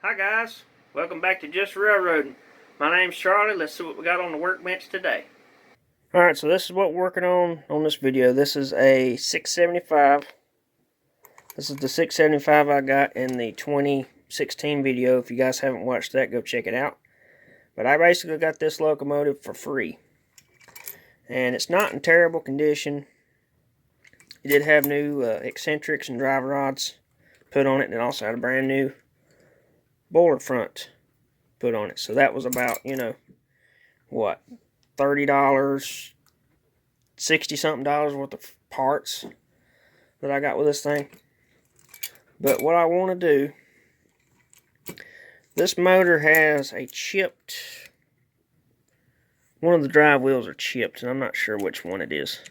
Hi guys, welcome back to Just Railroading. My name's Charlie. Let's see what we got on the workbench today. Alright, so this is what we're working on this video. This is a 675. This is the 675 I got in the 2016 video. If you guys haven't watched that, go check it out. But I basically got this locomotive for free. And it's not in terrible condition. It did have new eccentrics and drive rods put on it, and it also had a brand new boiler front put on it. So that was about, what, $30, 60 something dollars worth of parts that I got with this thing. But what I want to do, this motor has a chipped, one of the drive wheels are chipped, and I'm not sure which one it is.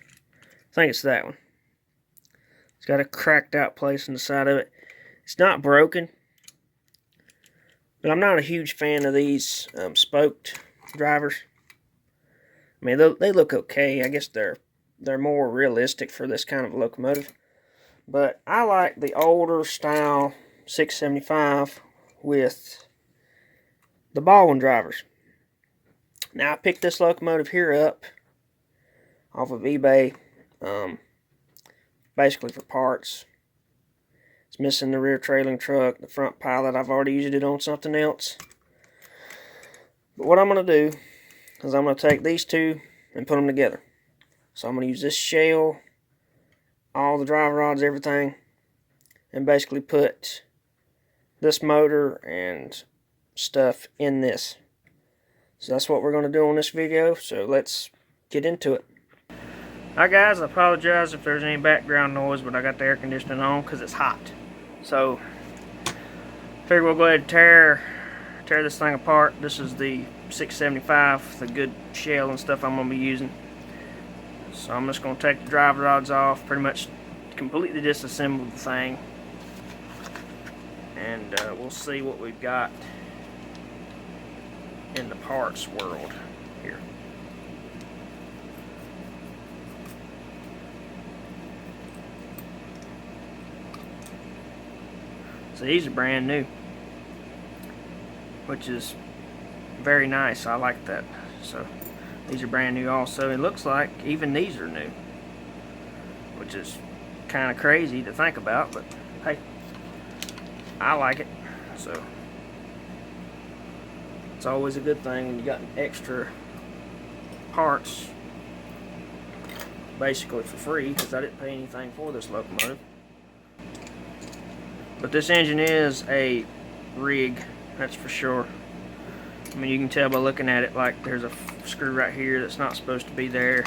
I think it's that one. It's got a cracked out place in the side of it. It's not broken, but I'm not a huge fan of these spoked drivers. I mean, they look okay. I guess they're more realistic for this kind of locomotive. But I like the older style 675 with the ball and drivers. Now, I picked this locomotive here up off of eBay, basically for parts. It's missing the rear trailing truck, the front pilot. I've already used it on something else. But what I'm going to do is I'm going to take these two and put them together. So I'm going to use this shell, all the drive rods, everything, and basically put this motor and stuff in this. So that's what we're going to do on this video. So let's get into it. Alright guys, I apologize if there's any background noise, but I got the air conditioning on because it's hot. So, figure we'll go ahead and tear this thing apart. This is the 675, the good shell and stuff I'm going to be using. So I'm just going to take the drive rods off, pretty much completely disassemble the thing. And we'll see what we've got in the parts world here. So these are brand new, which is very nice. I like that. So these are brand new also. It looks like even these are new, which is kind of crazy to think about, but hey, I like it. So it's always a good thing when you got extra parts basically for free, because I didn't pay anything for this locomotive. But this engine is a rig, that's for sure. I mean, you can tell by looking at it, like there's a screw right here that's not supposed to be there.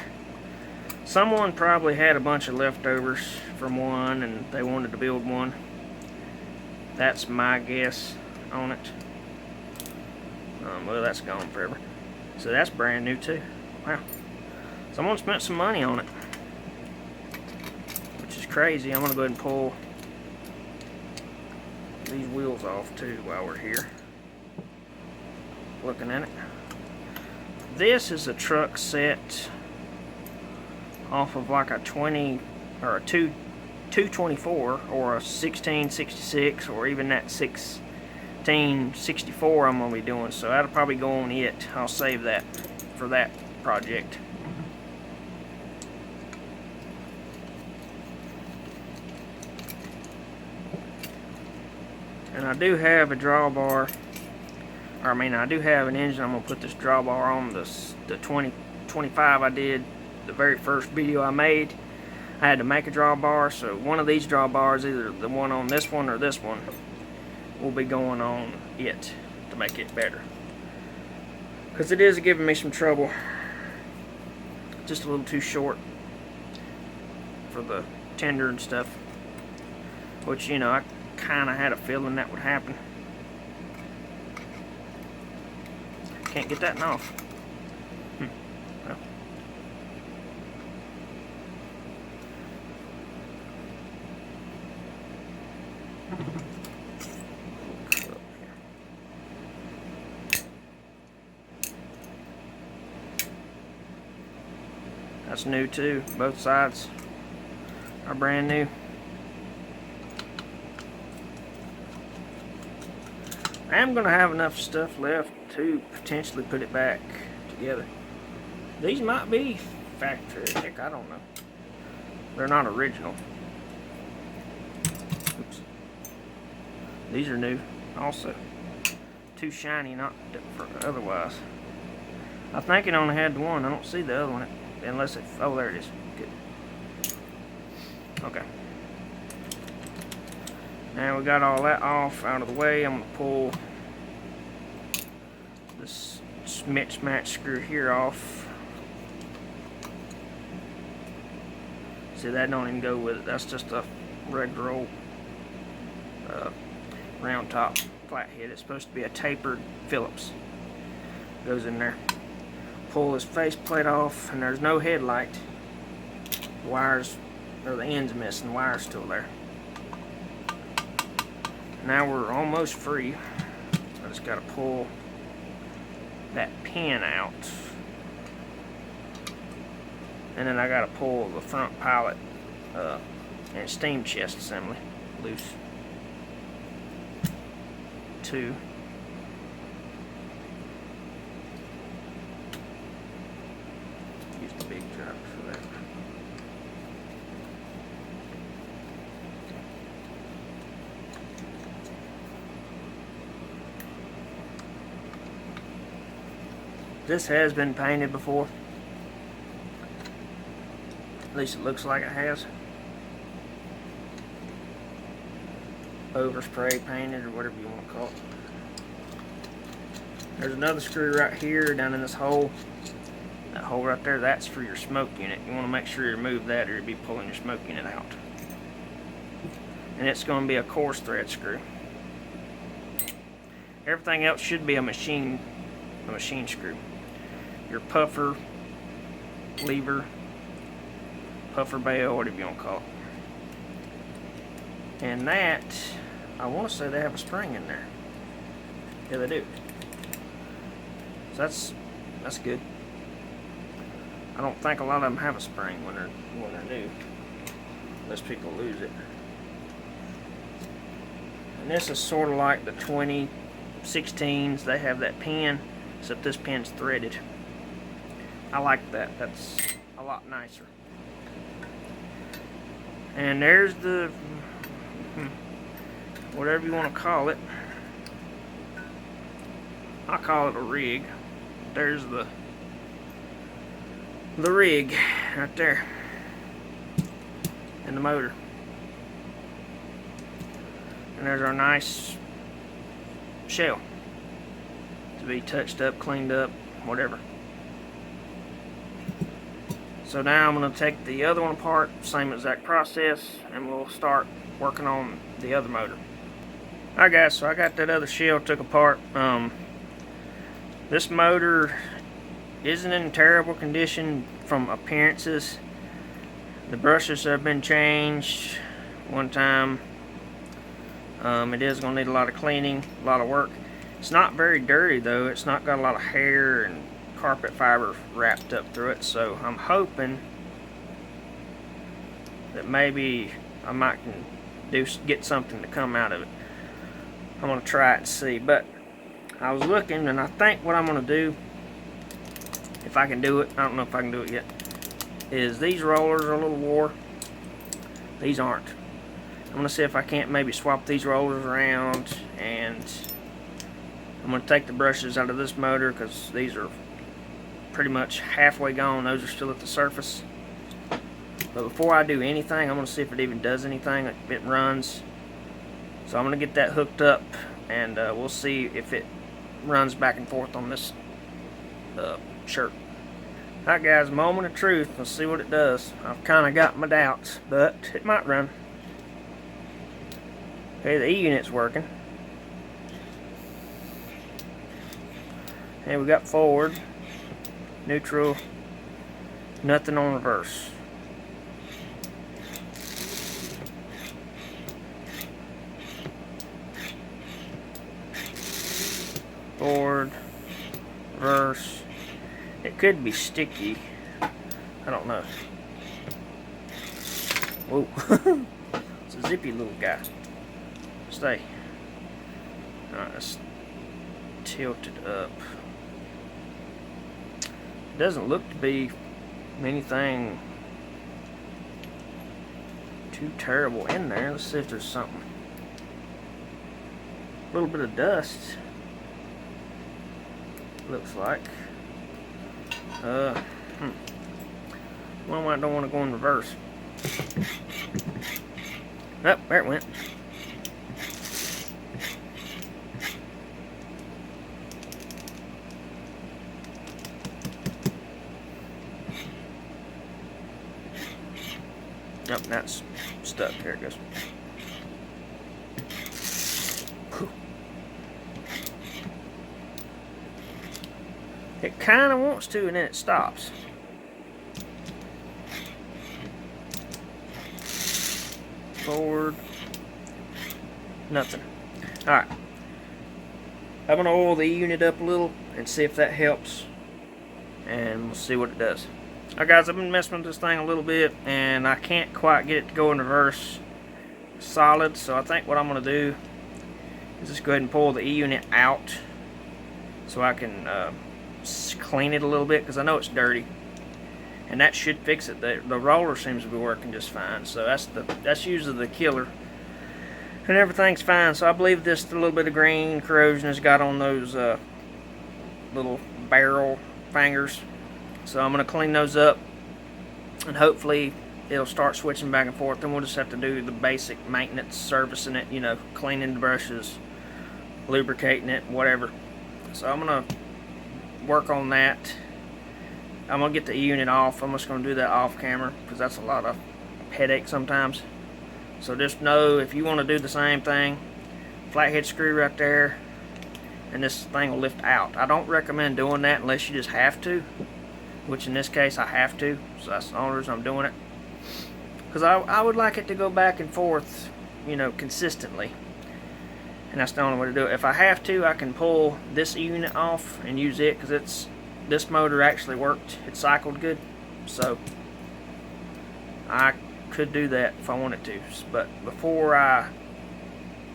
Someone probably had a bunch of leftovers from one and they wanted to build one. That's my guess on it. Well, that's gone forever. So that's brand new too. Wow. Someone spent some money on it, which is crazy. I'm going to go ahead and pull these wheels off too while we're here looking at it. This is a truck set off of like a 20 or a 224 or a 1666 or even that 1664 I'm going to be doing, so that'll probably go on it. I'll save that for that project. And I do have a drawbar, or I mean I do have an engine. I'm going to put this drawbar on the 2025 I did, the very first video I made. I had to make a drawbar, so one of these drawbars, either the one on this one or this one, will be going on it to make it better. Because it is giving me some trouble. Just a little too short for the tender and stuff. Which, I kind of had a feeling that would happen. Can't get that off. Well. That's new too. Both sides are brand new. I am going to have enough stuff left to potentially put it back together. These might be factory, heck, I don't know. They're not original. Oops. These are new also. Too shiny not for otherwise. I think it only had the one. I don't see the other one unless it, oh, there it is. Good. Okay. Now we got all that off out of the way. I'm going to pull this match screw here off. See, that don't even go with it. That's just a regular old round top flathead. It's supposed to be a tapered Phillips. Goes in there. Pull this faceplate off, and there's no headlight. Wires, or the end's missing. The wire's still there. Now we're almost free. I just got to pull that pin out, and then I got to pull the front pilot and steam chest assembly loose. Two. Use the big drive for that. This has been painted before. At least it looks like it has. Overspray painted, or whatever you want to call it. There's another screw right here down in this hole. That hole right there, that's for your smoke unit. You want to make sure you remove that or you'll be pulling your smoke unit out. And it's going to be a coarse thread screw. Everything else should be a machine screw. Your puffer, lever, puffer bail, whatever you want to call it. And that, I want to say they have a spring in there. Yeah, they do. So that's good. I don't think a lot of them have a spring when they're new, unless people lose it. And this is sort of like the 2016s. They have that pin, except this pin's threaded. I like that. That's a lot nicer. And there's the whatever you want to call it. I call it a rig. There's the rig right there, and the motor. And there's our nice shell to be touched up, cleaned up, whatever. So now I'm going to take the other one apart, same exact process, and we'll start working on the other motor. Alright guys, so I got that other shell took apart. This motor isn't in terrible condition from appearances. The brushes have been changed one time. It is going to need a lot of cleaning, a lot of work. It's not very dirty though. It's not got a lot of hair and carpet fiber wrapped up through it, so I'm hoping that maybe I might get something to come out of it. I'm going to try it and see, but I was looking, and I think what I'm going to do, if I can do it, I don't know if I can do it yet, is these rollers are a little wore. These aren't. I'm going to see if I can't maybe swap these rollers around, and I'm going to take the brushes out of this motor because these are pretty much halfway gone. Those are still at the surface. But before I do anything, I'm going to see if it even does anything, if it runs. So I'm going to get that hooked up, and we'll see if it runs back and forth on this shirt. Alright guys, moment of truth. Let's see what it does. I've kind of got my doubts, but it might run. Okay, the E unit's working. And we got forward, neutral, nothing on reverse. Forward, reverse. It could be sticky. I don't know. Whoa. It's a zippy little guy. Stay. Alright, let's tilted up. It doesn't look to be anything too terrible in there. Let's see if there's something. A little bit of dust, looks like. Well, I don't want to go in reverse. Oh, there it went. Nope, that's stuck. There it goes. Whew. It kind of wants to, and then it stops. Forward. Nothing. Alright. I'm going to oil the unit up a little and see if that helps. And we'll see what it does. Alright guys, I've been messing with this thing a little bit and I can't quite get it to go in reverse solid. So I think what I'm going to do is just go ahead and pull the E-unit out so I can clean it a little bit, because I know it's dirty. And that should fix it. The roller seems to be working just fine. So that's usually the killer. And everything's fine. So I believe this a little bit of green corrosion has got on those little barrel fingers. So I'm going to clean those up. And hopefully it'll start switching back and forth. Then we'll just have to do the basic maintenance, servicing it, you know, cleaning the brushes, lubricating it, whatever. So I'm going to work on that. I'm going to get the E-unit off. I'm just going to do that off camera because that's a lot of headache sometimes. So just know, if you want to do the same thing, flathead screw right there, and this thing will lift out. I don't recommend doing that unless you just have to, which in this case I have to, so that's the only reason I'm doing it. Because I would like it to go back and forth, you know, consistently. And that's the only way to do it. If I have to, I can pull this E-unit off and use it, because this motor actually worked. It cycled good, so I could do that if I wanted to. But before I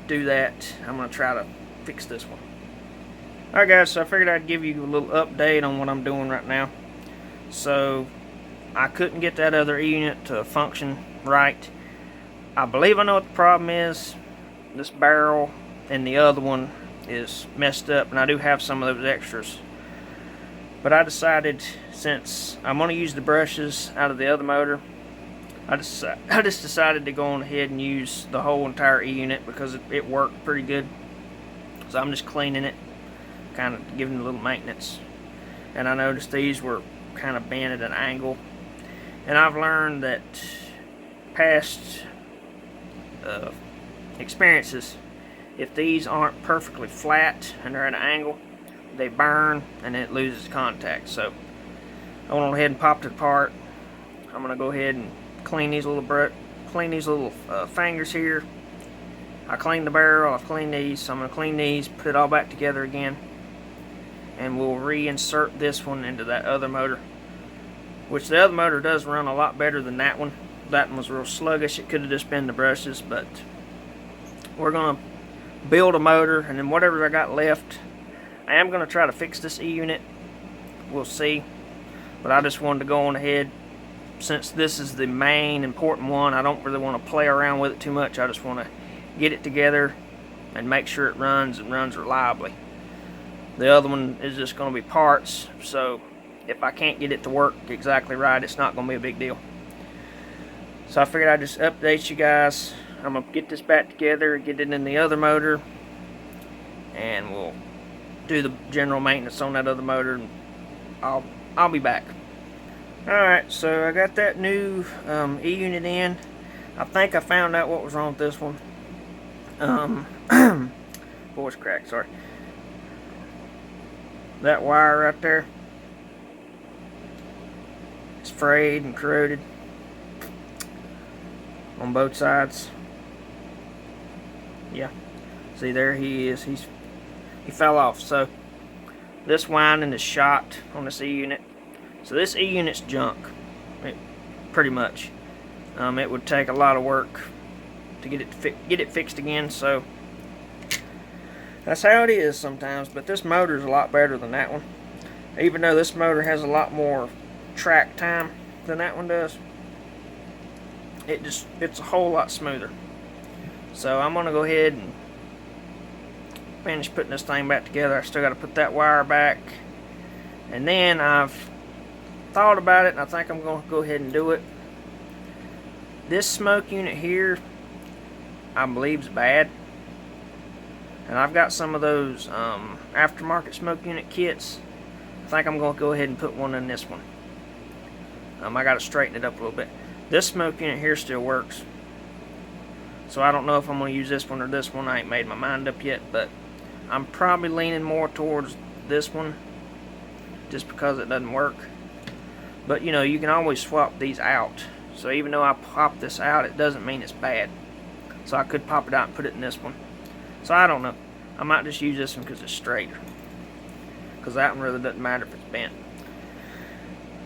do that, I'm going to try to fix this one. Alright guys, so I figured I'd give you a little update on what I'm doing right now. So I couldn't get that other E-unit to function right. I believe I know what the problem is. This barrel and the other one is messed up, and I do have some of those extras. But I decided, since I'm going to use the brushes out of the other motor, I just decided to go on ahead and use the whole entire E-unit because it worked pretty good. So I'm just cleaning it, kind of giving it a little maintenance. And I noticed these were kind of bent at an angle. And I've learned that past experiences, if these aren't perfectly flat and they're at an angle, they burn and it loses contact. So I went ahead and popped it apart. I'm going to go ahead and clean these little fingers here. I cleaned the barrel, I've cleaned these, so I'm going to clean these, put it all back together again, and we'll reinsert this one into that other motor, which the other motor does run a lot better than that one. That one was real sluggish. It could have just been the brushes, but we're going to build a motor, and then whatever I got left, I am going to try to fix this E-unit. We'll see. But I just wanted to go on ahead. Since this is the main important one, I don't really want to play around with it too much. I just want to get it together and make sure it runs and runs reliably. The other one is just going to be parts, so if I can't get it to work exactly right, it's not going to be a big deal. So I figured I'd just update you guys. I'm going to get this back together, get it in the other motor, and we'll do the general maintenance on that other motor, and I'll be back. Alright, so I got that new E-unit in. I think I found out what was wrong with this one. Voice crack, sorry. That wire right there, it's frayed and corroded on both sides. Yeah, see, there he is. He fell off. So this winding is shot on this E-unit. So this E-unit's junk, pretty much. It would take a lot of work to get it fixed again. So That's how it is sometimes, but this motor is a lot better than that one. Even though this motor has a lot more track time than that one does, it's a whole lot smoother. So I'm gonna go ahead and finish putting this thing back together. I still got to put that wire back, and then I've thought about it and I think I'm gonna go ahead and do it. This smoke unit here, I believe, is bad. And I've got some of those aftermarket smoke unit kits. I think I'm going to go ahead and put one in this one. I got to straighten it up a little bit. This smoke unit here still works. So I don't know if I'm going to use this one or this one. I ain't made my mind up yet, but I'm probably leaning more towards this one just because it doesn't work. But you know, you can always swap these out. So even though I pop this out, it doesn't mean it's bad. So I could pop it out and put it in this one. So I don't know. I might just use this one because it's straighter. Because that one really doesn't matter if it's bent.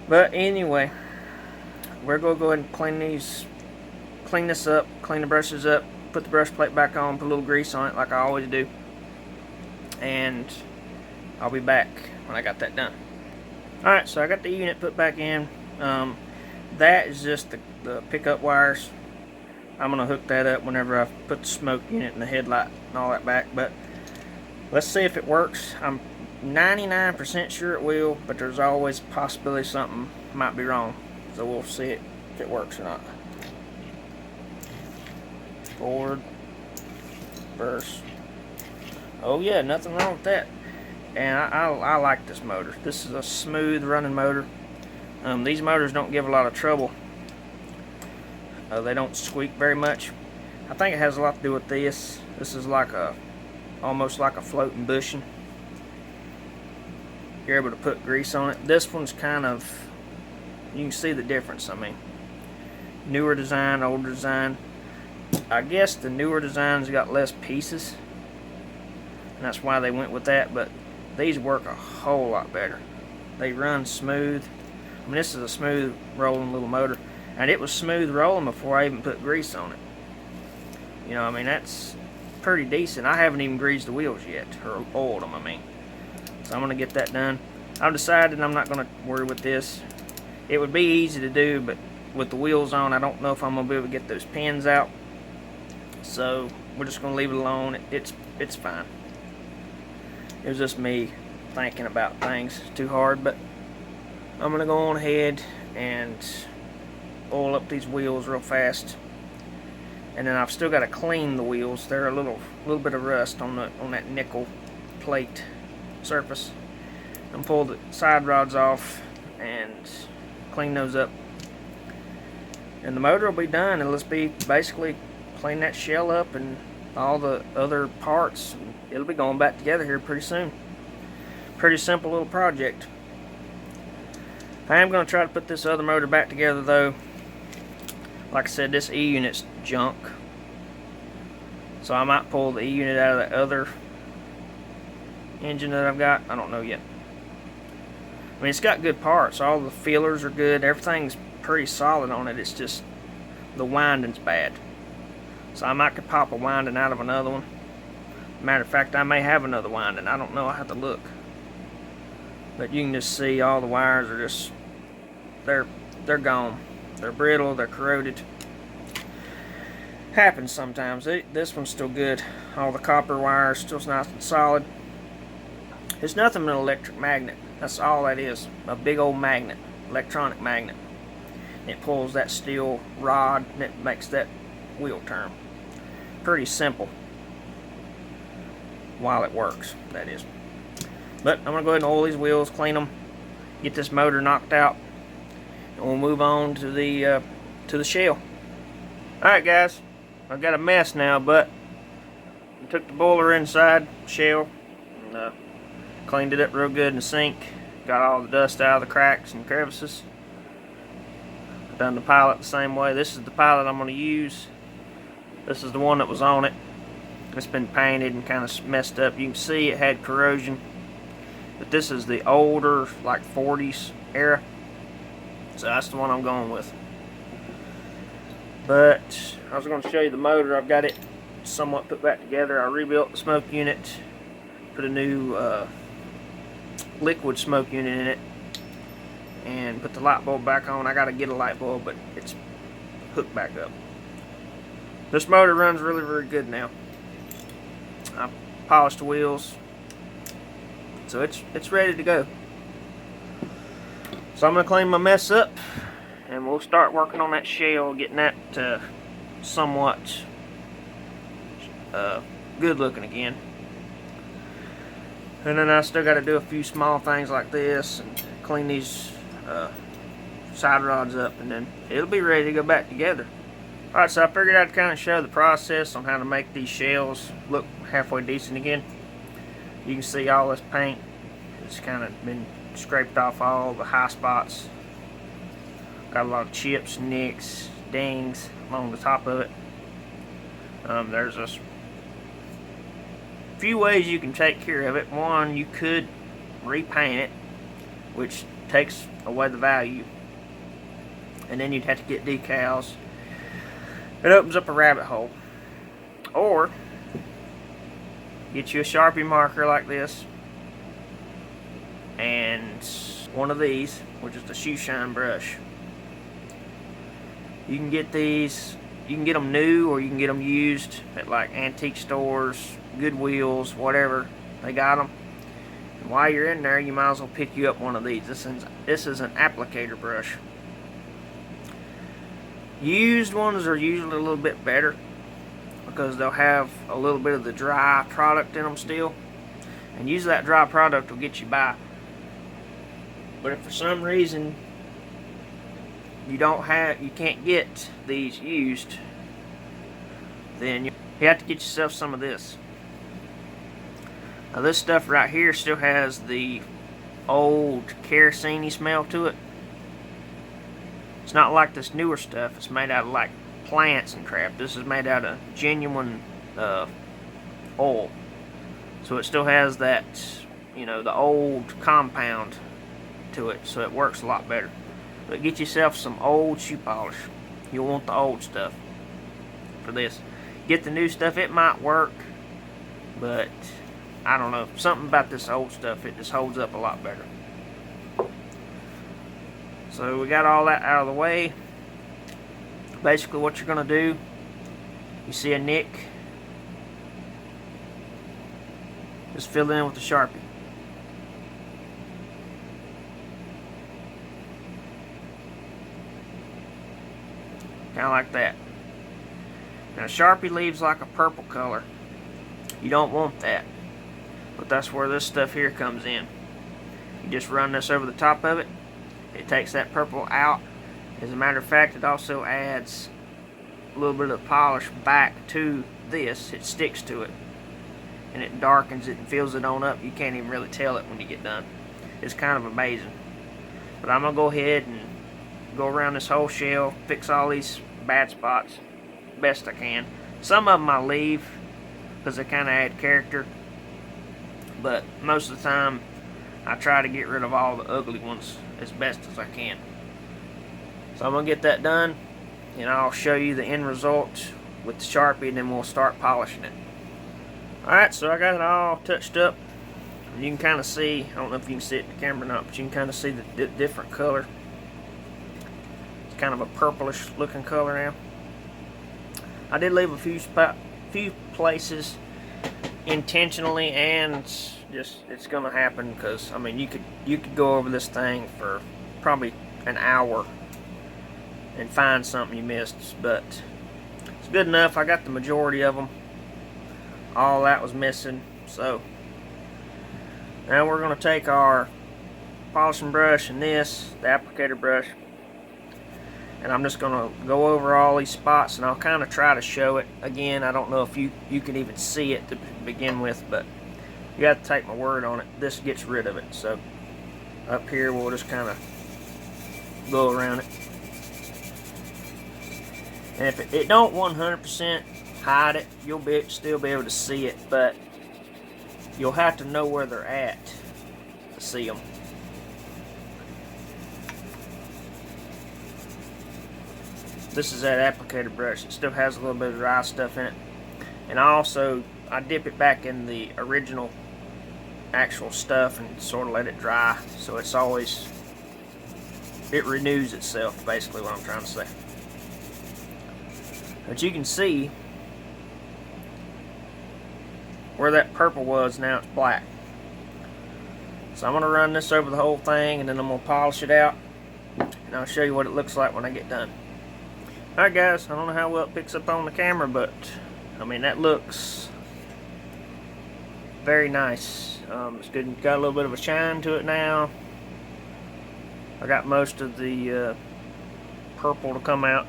But anyway, we're going to go ahead and clean this up, clean the brushes up, put the brush plate back on, put a little grease on it like I always do. And I'll be back when I got that done. Alright, so I got the unit put back in. That is just the pickup wires. I'm going to hook that up whenever I put the smoke unit and the headlight and all that back. But let's see if it works. I'm 99% sure it will, but there's always a possibility something might be wrong. So we'll see if it works or not. Forward, reverse. Oh yeah, nothing wrong with that. And I like this motor. This is a smooth running motor. These motors don't give a lot of trouble. They don't squeak very much. I think it has a lot to do with this. This is like almost like a floating bushing. You're able to put grease on it. This one's kind of, you can see the difference. I mean, newer design, older design. I guess the newer design's got less pieces, and that's why they went with that. But these work a whole lot better. They run smooth. I mean, this is a smooth rolling little motor. And it was smooth rolling before I even put grease on it. You know, I mean, that's pretty decent. I haven't even greased the wheels yet, or oiled them, I mean. So I'm going to get that done. I've decided I'm not going to worry with this. It would be easy to do, but with the wheels on, I don't know if I'm going to be able to get those pins out. So we're just going to leave it alone. It's fine. It was just me thinking about things too hard, but I'm going to go on ahead and oil up these wheels real fast, and then I've still got to clean the wheels. They're a little bit of rust on that nickel plate surface. And pull the side rods off and clean those up, and the motor will be done. It'll just be basically clean that shell up and all the other parts. It'll be going back together here pretty soon. Pretty simple little project. I am going to try to put this other motor back together though. Like I said, this E-unit's junk. So I might pull the E-unit out of that other engine that I've got. I don't know yet. I mean, it's got good parts. All the feelers are good. Everything's pretty solid on it. It's just the winding's bad. So I might could pop a winding out of another one. Matter of fact, I may have another winding. I don't know. I have to look. But you can just see all the wires are just, they're gone. They're brittle, they're corroded. Happens sometimes. This one's still good. All the copper wires still nice and solid. It's nothing but an electric magnet. That's all that is. A big old magnet. Electronic magnet. It pulls that steel rod and it makes that wheel turn. Pretty simple. While it works, that is. But I'm going to go ahead and oil these wheels, clean them, get this motor knocked out, and we'll move on to the shell. Alright guys, I've got a mess now, but I took the boiler inside, shell, and cleaned it up real good in the sink, got all the dust out of the cracks and crevices. I've done the pilot the same way. This is the pilot I'm going to use. This is the one that was on it. It's been painted and kind of messed up. You can see it had corrosion. But this is the older, like 40s era. So that's the one I'm going with. But I was going to show you the motor. I've got it somewhat put back together. I rebuilt the smoke unit. put a new liquid smoke unit in it and put the light bulb back on. I gotta get a light bulb, but it's hooked back up. This motor runs really, really good now. I polished the wheels, so it's ready to go. So I'm gonna clean my mess up, and we'll start working on that shell, getting that somewhat good looking again. And then I still got to do a few small things like this and clean these side rods up, and then it'll be ready to go back together. Alright, so I figured I'd kind of show the process on how to make these shells look halfway decent again. You can see all this paint. It's kind of been scraped off all the high spots. Got a lot of chips, nicks, dings along the top of it. There's a few ways you can take care of it. One, you could repaint it, which takes away the value, and then you'd have to get decals. It opens up a rabbit hole. Or get you a Sharpie marker like this and one of these, which is the shoe shine brush. You can get these, you can get them new or you can get them used at like antique stores, Goodwills, whatever. They got them. And while you're in there, you might as well pick you up one of these. This is an applicator brush. Used ones are usually a little bit better because they'll have a little bit of the dry product in them still, and usually that dry product will get you by. But if for some reason you can't get these used, then you have to get yourself some of this. Now this stuff right here still has the old kerosene-y smell to it. It's not like this newer stuff. It's made out of like plants and crap. This is made out of genuine oil. So it still has that, you know, the old compound to it. So it works a lot better. But get yourself some old shoe polish. You'll want the old stuff for this. Get the new stuff. It might work, but I don't know. Something about this old stuff, it just holds up a lot better. So we got all that out of the way. Basically what you're going to do, you see a nick, just fill it in with the Sharpie. Kind of like that. Now Sharpie leaves like a purple color. You don't want that. But that's where this stuff here comes in. You just run this over the top of it. It takes that purple out. As a matter of fact, it also adds a little bit of polish back to this. It sticks to it. And it darkens it and fills it on up. You can't even really tell it when you get done. It's kind of amazing. But I'm going to go ahead and go around this whole shell, fix all these bad spots best I can. Some of them I leave because they kind of add character. But most of the time, I try to get rid of all the ugly ones as best as I can. So I'm going to get that done, and I'll show you the end result with the Sharpie, and then we'll start polishing it. Alright, so I got it all touched up. And you can kind of see, I don't know if you can see it in the camera or not, but you can kind of see the different color. It's kind of a purplish looking color now. I did leave a few places intentionally, and just it's gonna happen because I mean you could go over this thing for probably an hour and find something you missed, but it's good enough. I got the majority of them. All that was missing. So now we're gonna take our polishing brush and the applicator brush, and I'm just gonna go over all these spots, and I'll kind of try to show it again. I don't know if you can even see it to begin with, but you have to take my word on it. This gets rid of it. So up here we'll just kind of go around it, and if it don't 100% hide it, you'll still be able to see it, but you'll have to know where they're at to see them. This is that applicator brush. It still has a little bit of dry stuff in it. And I dip it back in the original actual stuff and sort of let it dry, so it's always, it renews itself, basically what I'm trying to say. But you can see where that purple was, now it's black. So I'm going to run this over the whole thing, and then I'm going to polish it out, and I'll show you what it looks like when I get done. Alright guys, I don't know how well it picks up on the camera, but I mean, that looks very nice. It's good. Got a little bit of a shine to it now. I got most of the purple to come out.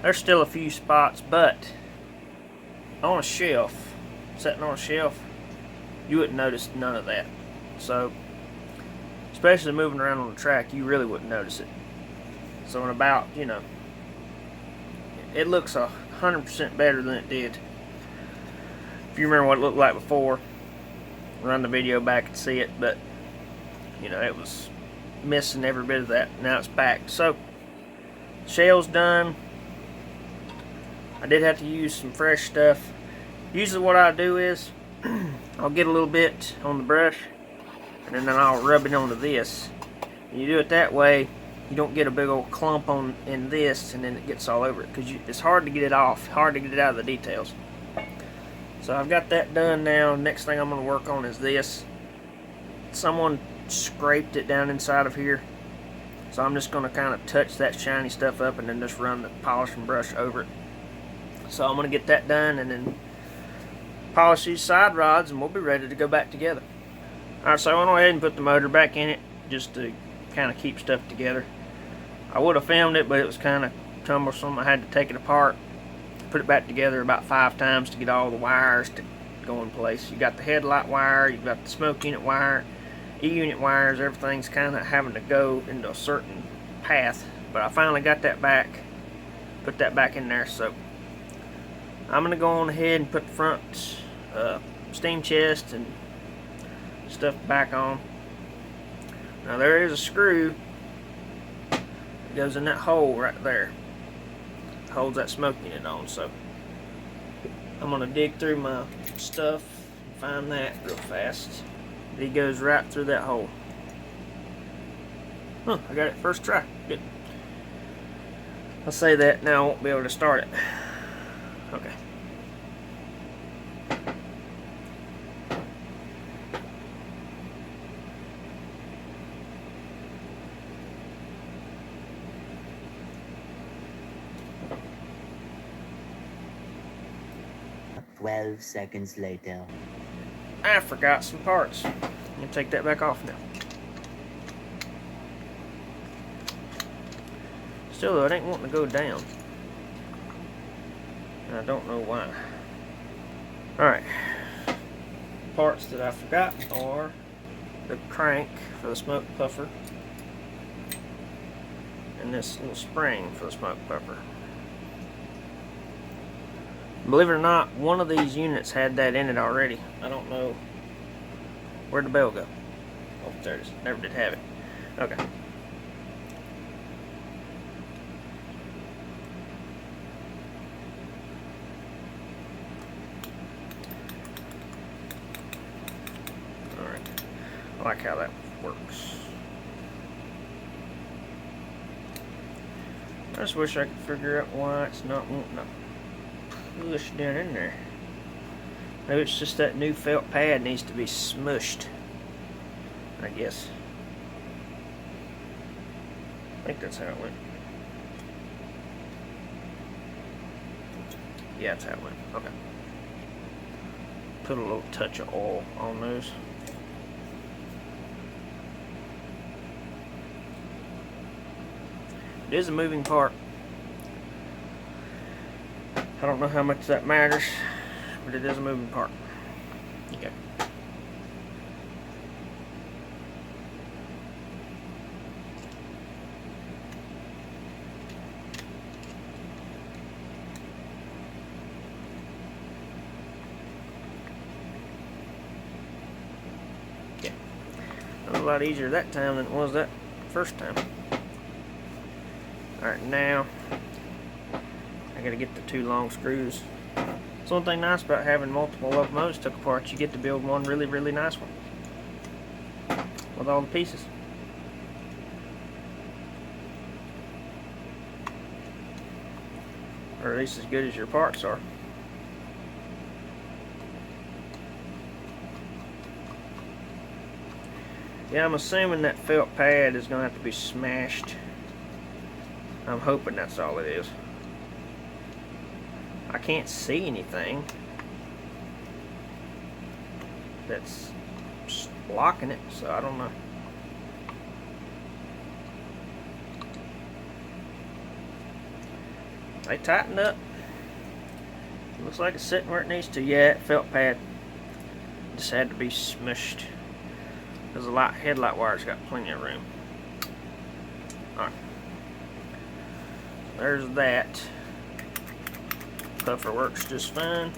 There's still a few spots, but on a shelf, sitting on a shelf, you wouldn't notice none of that. So, especially moving around on the track, you really wouldn't notice it. So in about, you know, it looks 100% better than it did. If you remember what it looked like before, run the video back and see it, but you know, it was missing every bit of that. Now it's back. So shell's done. I did have to use some fresh stuff. Usually what I do is I'll get a little bit on the brush and then I'll rub it onto this. And you do it that way, you don't get a big old clump on in this and then it gets all over it, because it's hard to get it off, hard to get it out of the details. So I've got that done now. Next thing I'm going to work on is this. Someone scraped it down inside of here, so I'm just going to kind of touch that shiny stuff up and then just run the polishing brush over it. So I'm going to get that done and then polish these side rods and we'll be ready to go back together. Alright, so I went ahead and put the motor back in it just to kind of keep stuff together. I would have filmed it, but it was kind of cumbersome. I had to take it apart, put it back together about 5 times to get all the wires to go in place. You got the headlight wire, you've got the smoke unit wire, E-unit wires, everything's kind of having to go into a certain path. But I finally got that back, put that back in there. So I'm going to go on ahead and put the front steam chest and stuff back on. Now there is a screw that goes in that hole right there. It holds that smoke unit on, so I'm going to dig through my stuff and find that real fast. It goes right through that hole. Huh, I got it first try. Good. I'll say that, now I won't be able to start it. Okay. Twelve seconds later. I forgot some parts. I'm going to take that back off now. Still though, it ain't wanting to go down. And I don't know why. Alright. Parts that I forgot are the crank for the smoke puffer and this little spring for the smoke puffer. Believe it or not, one of these units had that in it already. I don't know. Where'd the bell go? Oh, there it is. Never did have it. Okay. Alright. I like how that works. I just wish I could figure out why it's not wanting to push down in there. Maybe it's just that new felt pad needs to be smushed, I guess. I think that's how it went. Yeah, that's how it went. Okay. Put a little touch of oil on those. It is a moving part. I don't know how much that matters, but it is a moving part. Okay. Yeah. That was a lot easier that time than it was that first time. Alright, now I gotta get the 2 long screws. It's one thing nice about having multiple locomotives took apart. You get to build one really, really nice one. with all the pieces. Or at least as good as your parts are. Yeah, I'm assuming that felt pad is going to have to be smashed. I'm hoping that's all it is. I can't see anything that's blocking it, so I don't know. They tightened up. Looks like it's sitting where it needs to. Yeah, that felt pad just had to be smushed. Because the headlight wire's got plenty of room. Alright. There's that. Puffer works just fine.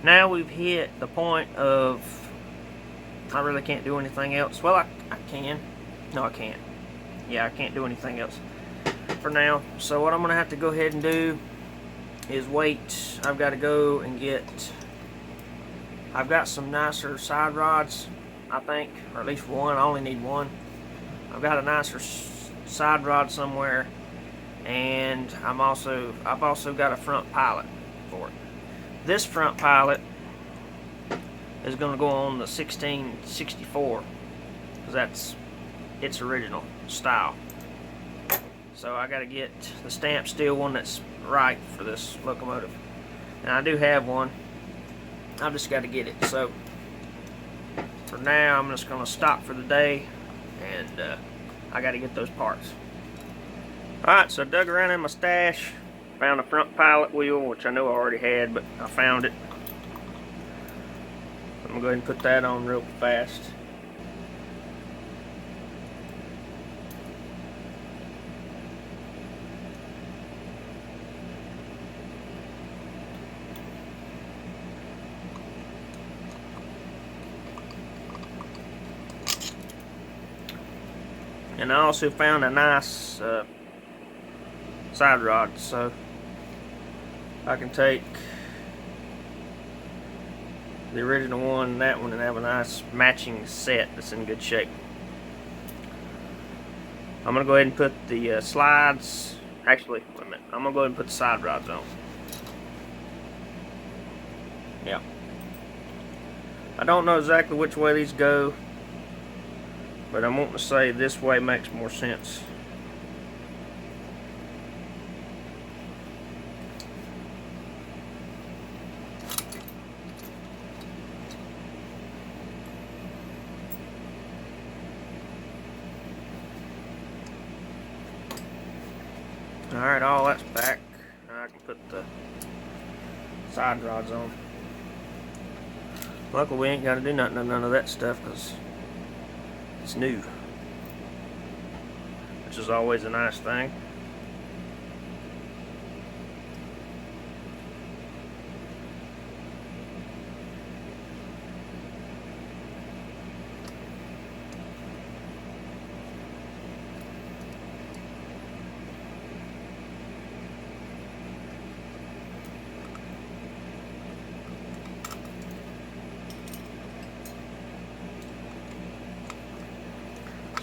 Now we've hit the point of I really can't do anything else. Well, I can. No, I can't. Yeah, I can't do anything else for now. So what I'm going to have to go ahead and do is wait. I've got to go and I've got some nicer side rods, I think, or at least one. I only need one. I've got a nicer side rod somewhere, and I've also got a front pilot for it. This front pilot is going to go on the 1664 because that's its original style. So I got to get the stamp steel one that's right for this locomotive, and I do have one. I've just got to get it. So for now, I'm just going to stop for the day, and I got to get those parts. Alright, so I dug around in my stash. Found a front pilot wheel, which I know I already had, but I found it. I'm going to go ahead and put that on real fast. And I also found a nice side rod, so I can take the original one and that one and have a nice matching set that's in good shape. I'm going to go ahead and put the slides, actually, wait a minute, I'm going to go ahead and put the side rods on. Yeah. I don't know exactly which way these go, but I'm wanting to say this way makes more sense. Alright, all that's back. Now I can put the side rods on. Luckily we ain't got to do nothing to none of that stuff because it's new, which is always a nice thing.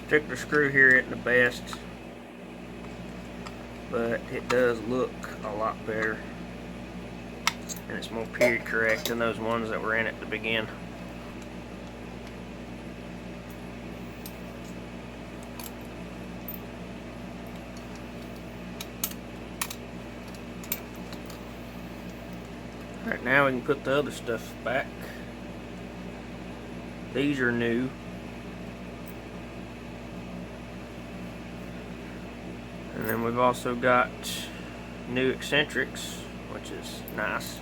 Particular screw here isn't the best, but it does look a lot better, and it's more period correct than those ones that were in it to begin. Alright, now we can put the other stuff back. These are new. And then we've also got new eccentrics, which is nice.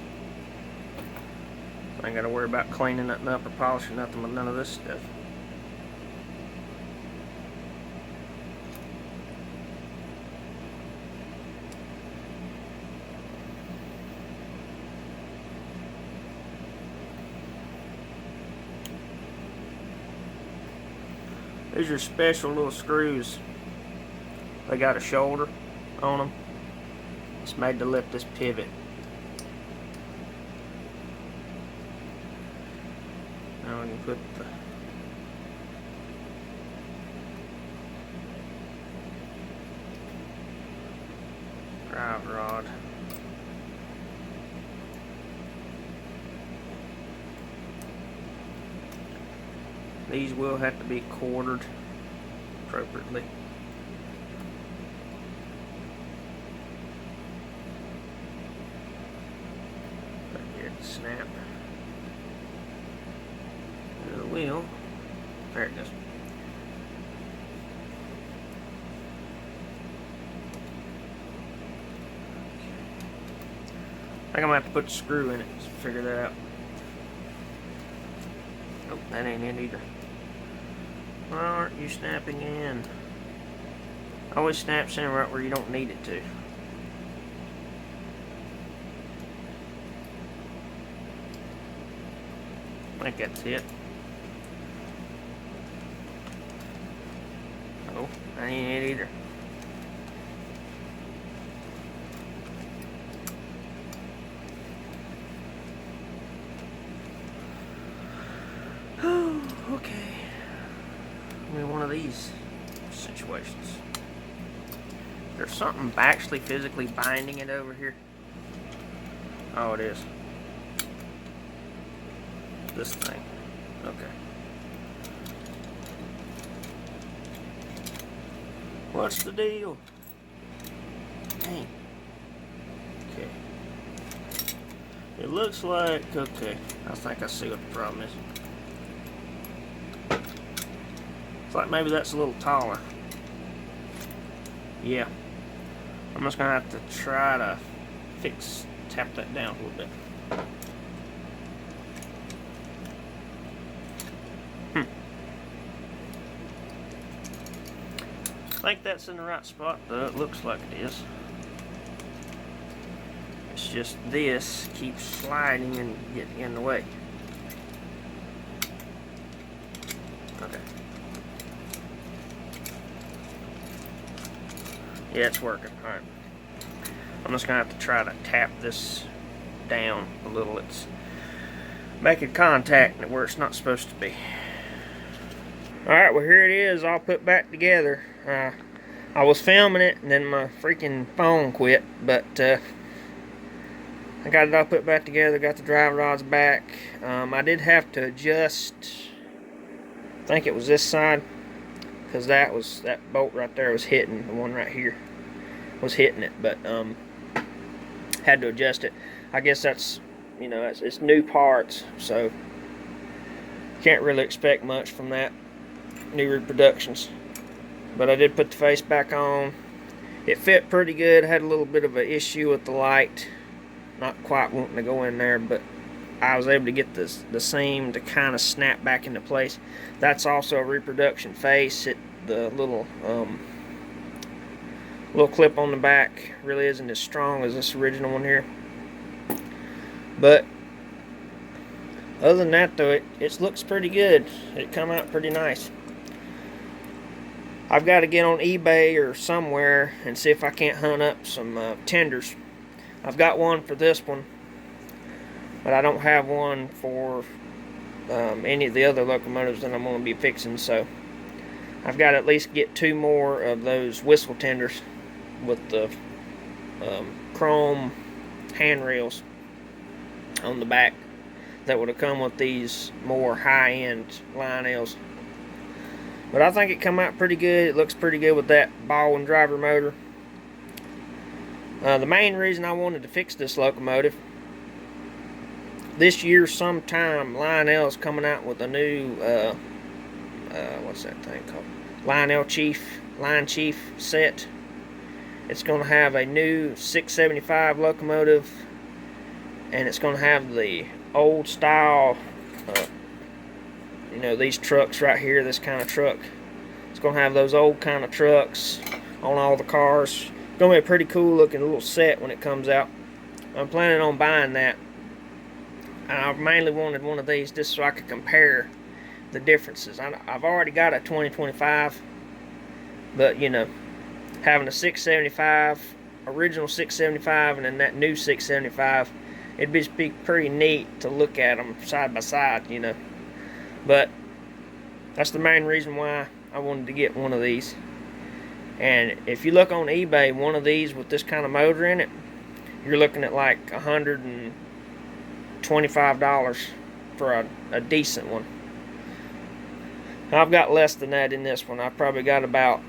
I ain't got to worry about cleaning nothing up or polishing nothing with none of this stuff. These are special little screws. They got a shoulder on them. It's made to lift this pivot. Now we can put the drive rod. These will have to be quartered appropriately. Right here, snap. The wheel. There it goes. I think I'm gonna have to put the screw in it to figure that out. Nope, that ain't it either. Why aren't you snapping in? Always snaps in right where you don't need it to. I think that's it. Oh, that ain't it either. Okay. I mean, one of these situations. There's something actually physically binding it over here. Oh, it is. This thing. Okay. What's the deal? Dang. Okay. It looks like, okay, I think I see what the problem is. It's like maybe that's a little taller. Yeah. I'm just gonna have to try to tap that down a little bit. I think that's in the right spot though. It looks like it is. It's just this keeps sliding and getting in the way. Okay. Yeah, it's working. Alright. I'm just gonna have to try to tap this down a little. It's making contact where it's not supposed to be. Alright, well here it is all put back together. I was filming it and then my freaking phone quit, but I got it all put back together, got the drive rods back. I did have to adjust, I think it was this side, because that bolt right there was hitting, the one right here was hitting it, but had to adjust it. I guess that's, you know, it's new parts, so can't really expect much from that, new reproductions. But I did put the face back on. It fit pretty good. Had a little bit of an issue with the light, not quite wanting to go in there, but I was able to get the seam to kind of snap back into place. That's also a reproduction face. The little clip on the back really isn't as strong as this original one here. But other than that though, it looks pretty good. It come out pretty nice. I've got to get on eBay or somewhere and see if I can't hunt up some tenders. I've got one for this one, but I don't have one for any of the other locomotives that I'm going to be fixing, so I've got to at least get 2 more of those whistle tenders with the chrome handrails on the back that would have come with these more high-end Lionels. But I think it come out pretty good. It looks pretty good with that ball and driver motor. The main reason I wanted to fix this locomotive, this year sometime, Lionel's coming out with a new, what's that thing called? Line Chief set. It's going to have a new 675 locomotive, and it's going to have the old style, you know, these trucks right here, this kind of truck. It's going to have those old kind of trucks on all the cars. It's going to be a pretty cool looking little set when it comes out. I'm planning on buying that. I mainly wanted one of these just so I could compare the differences. I've already got a 2025, but you know, having a 675, original 675, and then that new 675, it'd just be pretty neat to look at them side by side, you know. But that's the main reason why I wanted to get one of these. And if you look on eBay, one of these with this kind of motor in it, you're looking at like $125 for a decent one. I've got less than that in this one. I've probably got about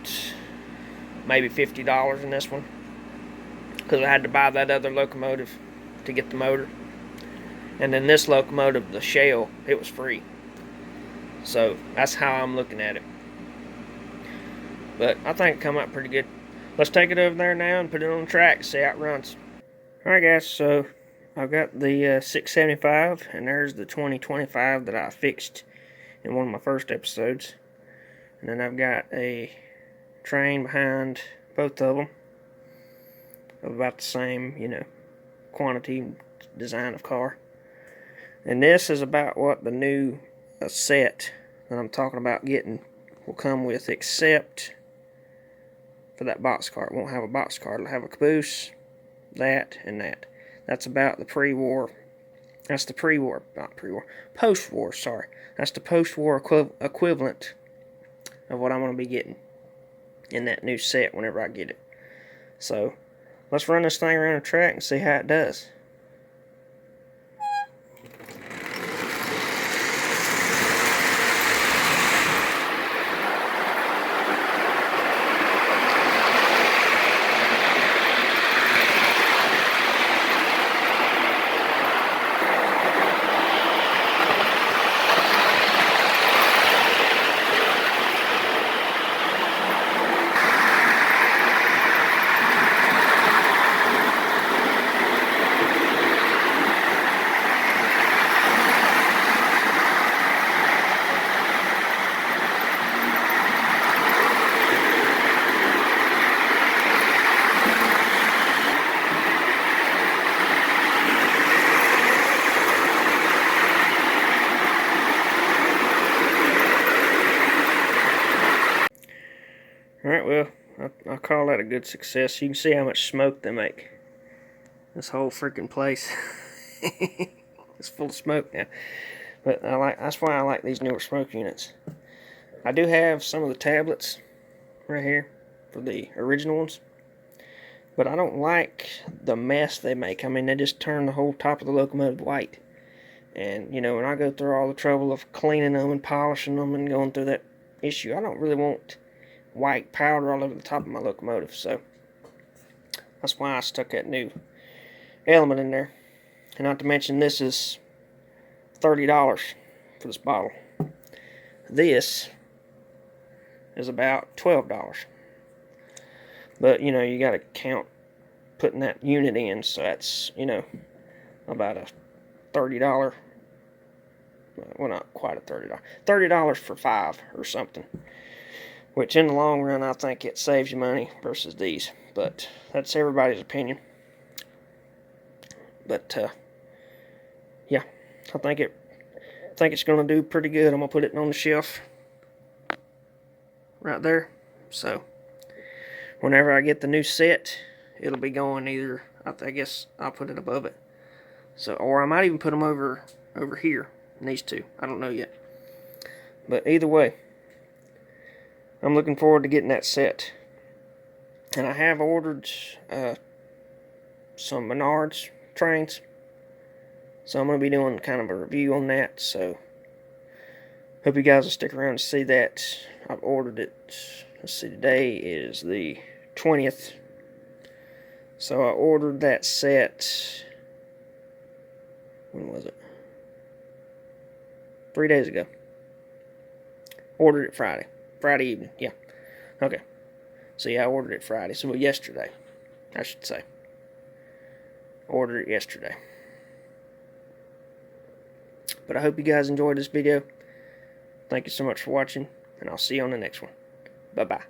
maybe $50 in this one, because I had to buy that other locomotive to get the motor. And then this locomotive, the shell, it was free. So that's how I'm looking at it. But I think it come out pretty good. Let's take it over there now and put it on the track and see how it runs. Alright guys, so I've got the 675, and there's the 2025 that I fixed in one of my first episodes. And then I've got a train behind both of them of about the same, you know, quantity, design of car. And this is about what the new set that I'm talking about getting will come with, except for that box car. It won't have a box car. It'll have a caboose, that, and that. That's about the pre-war. That's the pre-war, not pre-war, post-war, sorry. That's the post-war equivalent of what I'm going to be getting in that new set whenever I get it. So, let's run this thing around the track and see how it does. Alright, well, I'll call that a good success. You can see how much smoke they make. This whole freaking place is full of smoke now. But that's why I like these newer smoke units. I do have some of the tablets right here for the original ones, but I don't like the mess they make. I mean, they just turn the whole top of the locomotive white. And, you know, when I go through all the trouble of cleaning them and polishing them and going through that issue, I don't really want white powder all over the top of my locomotive. So that's why I stuck that new element in there. And not to mention, this is $30 for this bottle. This is about $12. But, you know, you got to count putting that unit in, so that's, you know, about a $30, well, not quite a $30 for 5 or something. Which in the long run, I think it saves you money versus these. But that's everybody's opinion. But yeah, I think it's going to do pretty good. I'm going to put it on the shelf right there. So whenever I get the new set, it'll be going either, I guess I'll put it above it. So, or I might even put them over here in these two. I don't know yet. But either way, I'm looking forward to getting that set. And I have ordered some Menards trains. So I'm going to be doing kind of a review on that. So hope you guys will stick around to see that. I've ordered it. Let's see, today is the 20th. So I ordered that set. When was it? 3 days ago. Ordered it Friday. Friday evening, yeah. Okay. So yeah, I ordered it Friday. So yesterday, I should say. Ordered it yesterday. But I hope you guys enjoyed this video. Thank you so much for watching, and I'll see you on the next one. Bye-bye.